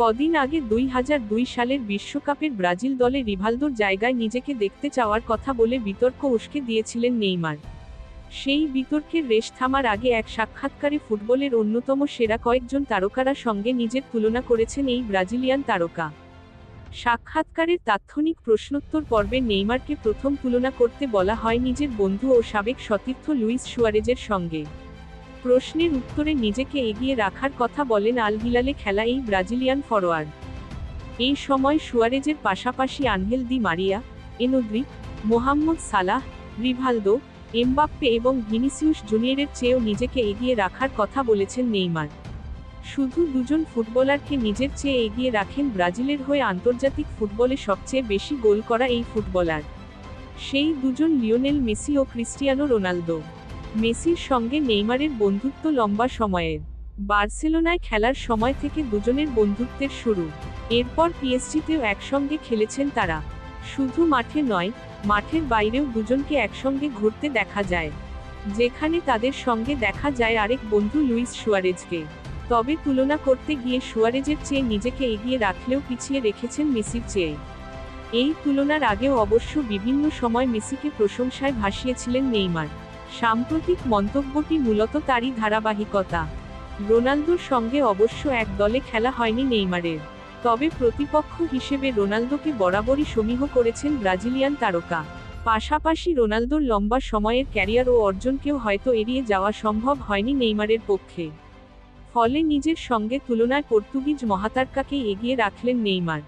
কদিন আগে 2002 সালের বিশ্বকাপের ব্রাজিল দলে রিভালদোর জায়গায় নিজেকে দেখতে চাওয়ার কথা বলে বিতর্ক উস্কে দিয়েছিলেন নেইমার। সেই বিতর্কের রেশ থামার আগে এক সাক্ষাৎকারে ফুটবলের অন্যতম সেরা কয়েকজন তারকারা সঙ্গে নিজের তুলনা করেছেন এই ব্রাজিলিয়ান তারকা। সাক্ষাৎকারের তাৎক্ষণিক প্রশ্নোত্তর পর্বে নেইমারকে প্রথম তুলনা করতে বলা হয় নিজের বন্ধু ও সাবেক সতীর্থ লুইস সুয়ারেজের সঙ্গে। প্রশ্নের উত্তরে নিজেকে এগিয়ে রাখার কথা বলেন আল হিলালে খেলা এই ব্রাজিলিয়ান ফরোয়ার্ড। এই সময় সুয়ারেজের পাশাপাশি Angel Di Maria, Endrick, Mohammad Salah, Rivaldo, Mbappe এবং ভিনিসিউস জুনিয়রের চেয়েও নিজেকে এগিয়ে রাখার কথা বলেছেন নেইমার। শুধু দুজন ফুটবলারকে নিজের চেয়ে এগিয়ে রাখেন ব্রাজিলের হয়ে আন্তর্জাতিক ফুটবলে সবচেয়ে বেশি গোল করা এই ফুটবলার। সেই দুজন লিওনেল মেসি ও ক্রিস্টিয়ানো রোনালদো। মেসির সঙ্গে নেইমারের বন্ধুত্ব লম্বা সময়ের। বার্সেলোনায় খেলার সময় থেকে দুজনের বন্ধুত্বের শুরু। এরপর পিএসজিতেও একসঙ্গে খেলেছেন তারা। শুধু মাঠে নয়, মাঠের বাইরেও দুজনকে একসঙ্গে ঘুরতে দেখা যায়, যেখানে তাদের সঙ্গে দেখা যায় আরেক বন্ধু লুইস সুয়ারেজকে। তবে তুলনা করতে গিয়ে সুয়ারেজের চেয়ে নিজেকে এগিয়ে রাখলেও পিছিয়ে রেখেছেন মেসির চেয়ে। এই তুলনার আগেও অবশ্য বিভিন্ন সময় মেসিকে প্রশংসায় ভাসিয়েছিলেন নেইমার। সাম্প্রতিক মন্তব্যটি মূলত তারই ধারাবাহিকতা। রোনালদোর সঙ্গে অবশ্য এক দলে খেলা হয়নি নেইমারের, তবে প্রতিপক্ষ হিসেবে রোনালদোকে বরাবরই সমীহ করেছেন ব্রাজিলিয়ান তারকা। পাশাপাশি রোনালদোর লম্বা সময়ের ক্যারিয়ার ও অর্জনকেও হয়তো এড়িয়ে যাওয়া সম্ভব হয়নি নেইমারের পক্ষে। ফলে নিজের সঙ্গে তুলনায় পর্তুগিজ মহাতারকাকেই এগিয়ে রাখলেন নেইমার।